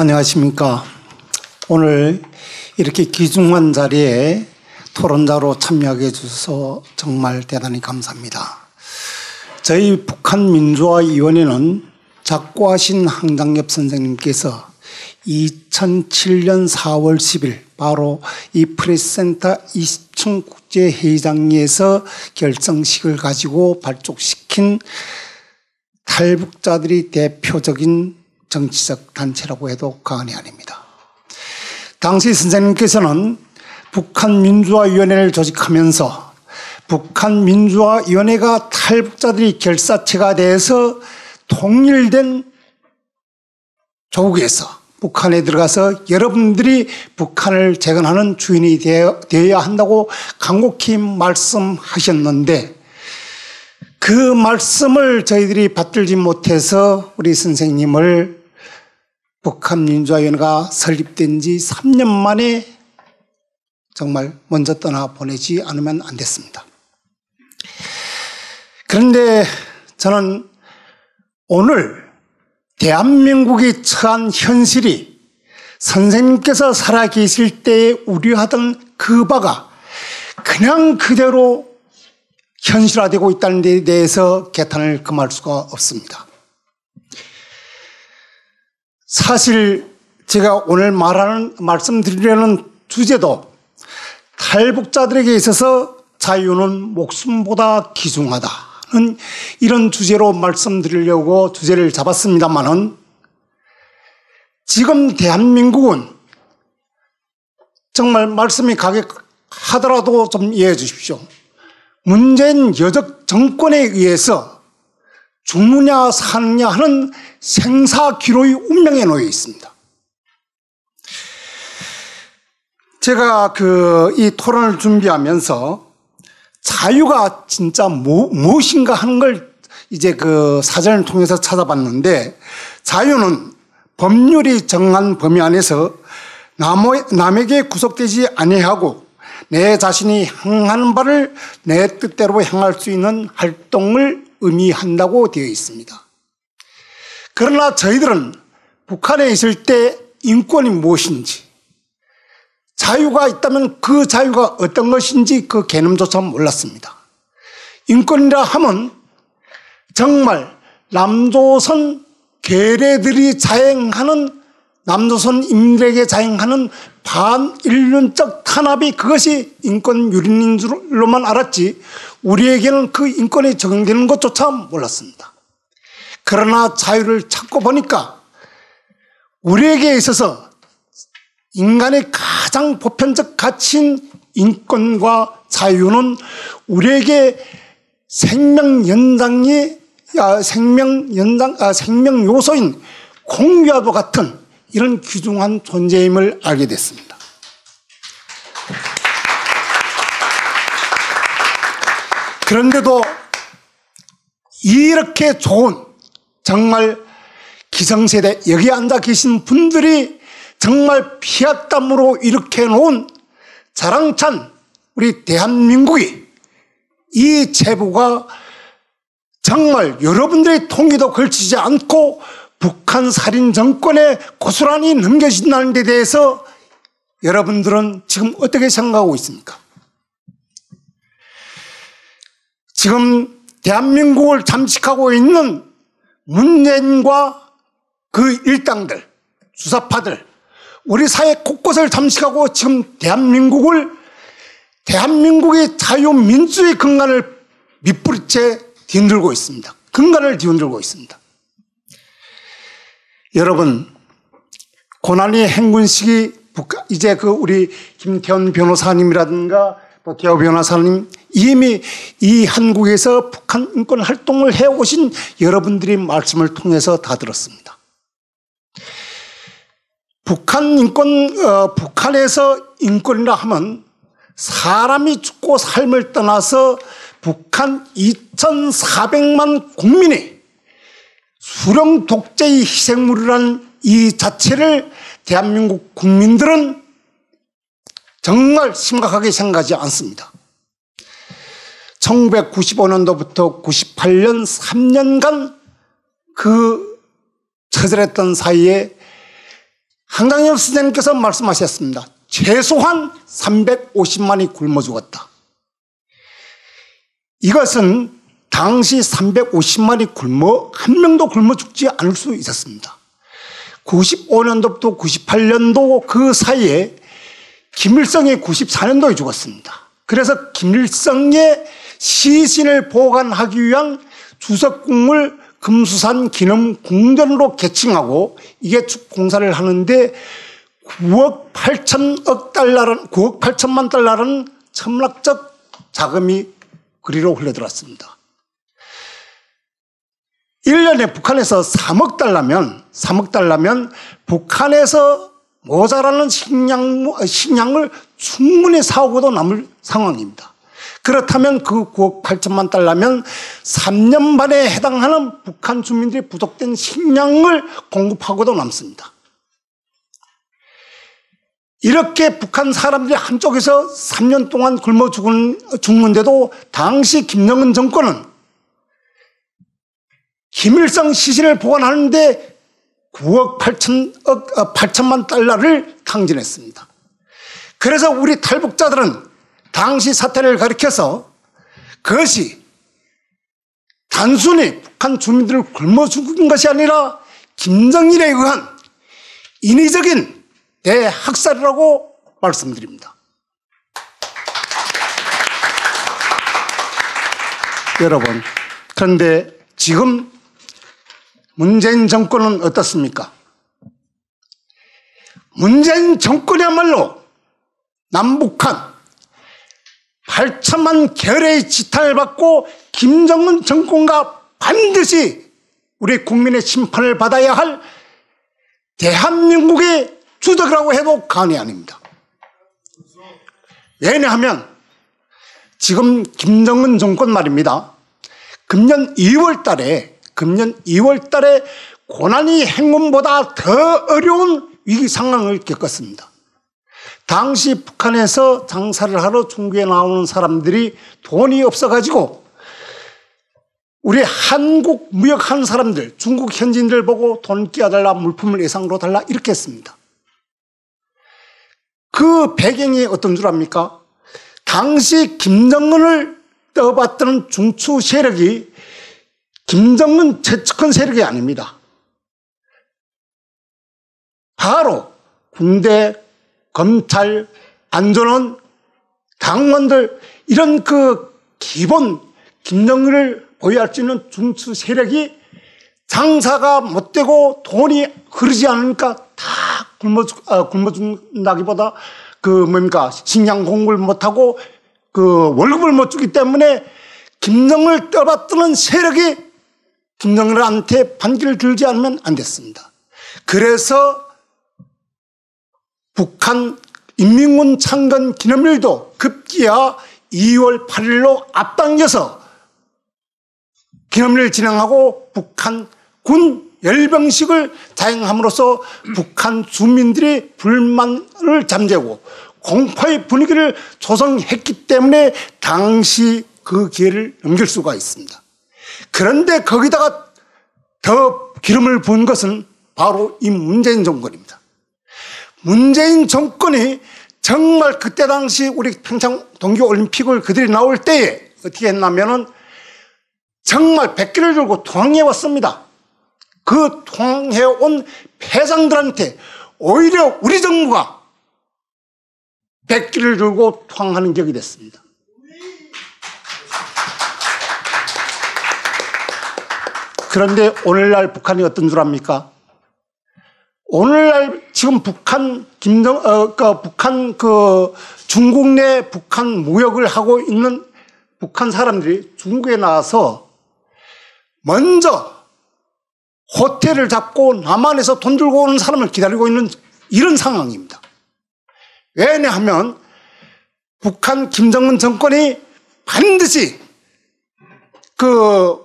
안녕하십니까. 오늘 이렇게 귀중한 자리에 토론자로 참여하게 해주셔서 정말 대단히 감사합니다. 저희 북한민주화위원회는 작고하신 항장엽 선생님께서 2007년 4월 10일 바로 이 프레스센터 20층 국제회의장에서 결정식을 가지고 발족시킨 탈북자들이 대표적인 정치적 단체라고 해도 과언이 아닙니다. 당시 선생님께서는 북한민주화위원회를 조직하면서 북한민주화위원회가 탈북자들이 결사체가 돼서 통일된 조국에서 북한에 들어가서 여러분들이 북한을 재건하는 주인이 되어야 한다고 간곡히 말씀하셨는데 그 말씀을 저희들이 받들지 못해서 우리 선생님을 북한민주화위원회가 설립된 지 3년 만에 정말 먼저 떠나보내지 않으면 안 됐습니다. 그런데 저는 오늘 대한민국이 처한 현실이 선생님께서 살아계실 때 우려하던 그 바가 그냥 그대로 현실화되고 있다는 데 대해서 개탄을 금할 수가 없습니다. 사실 제가 오늘 말씀드리려는 주제도 탈북자들에게 있어서 자유는 목숨보다 귀중하다는 이런 주제로 말씀드리려고 주제를 잡았습니다만은 지금 대한민국은 정말 말씀이 가게 하더라도 좀 이해해 주십시오. 문재인 여적 정권에 의해서 죽느냐 사느냐 하는 생사기로의 운명에 놓여 있습니다. 제가 이 토론을 준비하면서 자유가 진짜 무엇인가 하는 걸 이제 사전을 통해서 찾아봤는데 자유는 법률이 정한 범위 안에서 남에게 구속되지 아니하고 내 자신이 향하는 바를 내 뜻대로 향할 수 있는 활동을 의미한다고 되어 있습니다. 그러나 저희들은 북한에 있을 때 인권이 무엇인지 자유가 있다면 그 자유가 어떤 것인지 그 개념조차 몰랐습니다. 인권이라 하면 정말 남조선 괴뢰들이 자행하는 남조선 인민들에게 자행하는 반인륜적 탄압이 그것이 인권 유린인 줄로만 알았지 우리에게는 그 인권이 적용되는 것조차 몰랐습니다. 그러나 자유를 찾고 보니까 우리에게 있어서 인간의 가장 보편적 가치인 인권과 자유는 우리에게 생명 요소인 공유와도 같은 이런 귀중한 존재임을 알게 됐습니다. 그런데도 이렇게 좋은 정말 기성세대 여기 앉아 계신 분들이 정말 피와 땀으로 일으켜 놓은 자랑찬 우리 대한민국이 이 제보가 정말 여러분들의 통기도 걸치지 않고 북한 살인 정권에 고스란히 넘겨진다는 데 대해서 여러분들은 지금 어떻게 생각하고 있습니까? 지금 대한민국을 잠식하고 있는 문재인과 그 일당들, 주사파들, 우리 사회 곳곳을 잠식하고 지금 대한민국의 자유민주의 근간을 밑부리째 뒤흔들고 있습니다. 근간을 뒤흔들고 있습니다. 여러분, 고난의 행군식이 이제 우리 김태원 변호사님이라든가 또 개호 변호사님 이미 이 한국에서 북한 인권 활동을 해오신 여러분들이 말씀을 통해서 다 들었습니다. 북한에서 인권이라 하면 사람이 죽고 삶을 떠나서 북한 2,400만 국민이 수령 독재의 희생물이라는 이 자체를 대한민국 국민들은 정말 심각하게 생각하지 않습니다. 1995년도부터 98년 3년간 그 처절했던 사이에 한강엽 선생님께서 말씀하셨습니다. 최소한 350만이 굶어 죽었다. 이것은 당시 350만이 한 명도 굶어 죽지 않을 수 있었습니다. 95년도부터 98년도 그 사이에 김일성이 94년도에 죽었습니다. 그래서 김일성의 시신을 보관하기 위한 주석궁을 금수산 기념궁전으로 개칭하고 이게 공사를 하는데 9억 8천만 달러라는 천문학적 자금이 그리로 흘러들었습니다. 1년에 북한에서 3억 달러면 북한에서 모자라는 식량을 충분히 사오고도 남을 상황입니다. 그렇다면 그 9억 8천만 달러면 3년 반에 해당하는 북한 주민들이 부족된 식량을 공급하고도 남습니다. 이렇게 북한 사람들이 한쪽에서 3년 동안 굶어 죽는데도 당시 김정은 정권은 김일성 시신을 보관하는데 9억 8천만 달러를 탕진했습니다. 그래서 우리 탈북자들은 당시 사태를 가리켜서 그것이 단순히 북한 주민들을 굶어 죽은 것이 아니라 김정일에 의한 인위적인 대학살이라고 말씀드립니다. 여러분, 그런데 지금 문재인 정권은 어떻습니까? 문재인 정권이야말로 남북한 8천만 결의 지탄을 받고 김정은 정권과 반드시 우리 국민의 심판을 받아야 할 대한민국의 주적이라고 해도 과언이 아닙니다. 왜냐하면 지금 김정은 정권 말입니다. 금년 2월 달에 고난이 행군보다 더 어려운 위기 상황을 겪었습니다. 당시 북한에서 장사를 하러 중국에 나오는 사람들이 돈이 없어가지고 우리 한국 무역하는 사람들, 중국 현지인들 보고 돈 끼워달라, 물품을 예상으로 달라 이렇게 했습니다. 그 배경이 어떤 줄 압니까? 당시 김정은을 떠받드는 중추 세력이 김정은 최측근 세력이 아닙니다. 바로 군대, 검찰, 안전원, 당원들 이런 그 기본 김정은을 보유할 수 있는 중추 세력이 장사가 못되고 돈이 흐르지 않으니까 다 굶어 죽는다기보다 식량 공급을 못하고 월급을 못 주기 때문에 김정은을 떠받드는 세력이 김정은한테 반기를 들지 않으면 안 됐습니다. 그래서 북한 인민군 창건 기념일도 급기야 2월 8일로 앞당겨서 기념일을 진행하고 북한 군 열병식을 자행함으로써 북한 주민들이 불만을 잠재우고 공포의 분위기를 조성했기 때문에 당시 그 기회를 넘길 수가 있습니다. 그런데 거기다가 더 기름을 부은 것은 바로 이 문재인 정권입니다. 문재인 정권이 정말 그때 당시 우리 평창 동계올림픽을 그들이 나올 때에 어떻게 했냐면은 정말 백기를 들고 투항해 왔습니다. 그 투항해 온 패장들한테 오히려 우리 정부가 백기를 들고 투항하는 격이 됐습니다. 그런데 오늘날 북한이 어떤 줄 압니까? 오늘날 지금 북한 중국 내 북한 무역을 하고 있는 북한 사람들이 중국에 나와서 먼저 호텔을 잡고 남한에서 돈 들고 오는 사람을 기다리고 있는 이런 상황입니다. 왜냐하면 북한 김정은 정권이 반드시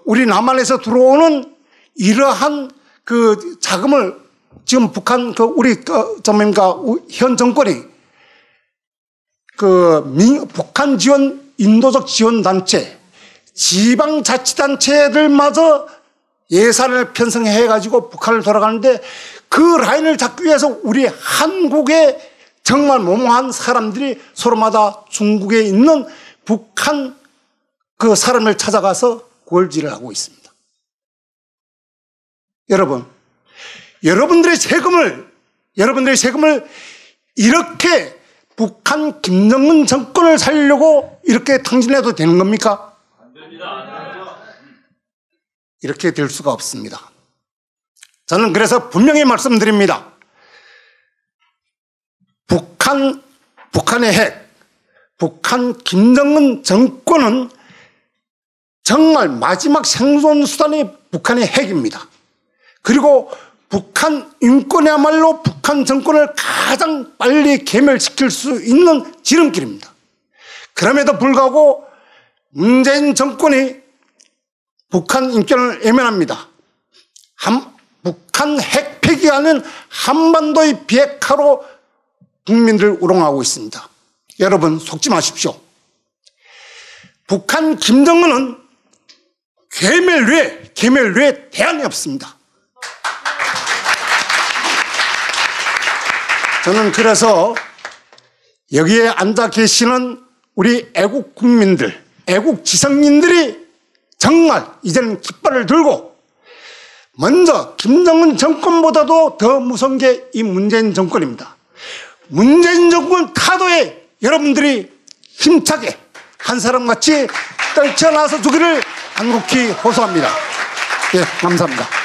우리 남한에서 들어오는 이러한 자금을 지금 북한 현 정권이 북한 지원 인도적 지원 단체 지방자치단체들마저 예산을 편성해 가지고 북한을 돌아가는데 그 라인을 잡기 위해서 우리 한국의 정말 모모한 사람들이 서로마다 중국에 있는 북한 그 사람을 찾아가서 골질을 하고 있습니다. 여러분, 여러분들의 세금을 이렇게 북한 김정은 정권을 살려고 이렇게 탕진해도 되는 겁니까? 안 됩니다. 이렇게 될 수가 없습니다. 저는 그래서 분명히 말씀드립니다. 북한의 핵, 북한 김정은 정권은 정말 마지막 생존 수단이 북한의 핵입니다. 그리고 북한 인권이야말로 북한 정권을 가장 빨리 괴멸시킬 수 있는 지름길입니다. 그럼에도 불구하고 문재인 정권이 북한 인권을 외면합니다. 북한 핵 폐기하는 한반도의 비핵화로 국민들을 우롱하고 있습니다. 여러분 속지 마십시오. 북한 김정은은 괴멸 외에 대안이 없습니다. 저는 그래서 여기에 앉아 계시는 우리 애국 국민들, 애국 지성인들이 정말 이제는 깃발을 들고 먼저 김정은 정권보다도 더 무서운 게 이 문재인 정권입니다. 문재인 정권 타도에 여러분들이 힘차게 한 사람같이 떨쳐나서 주기를 간곡히 호소합니다. 예, 감사합니다.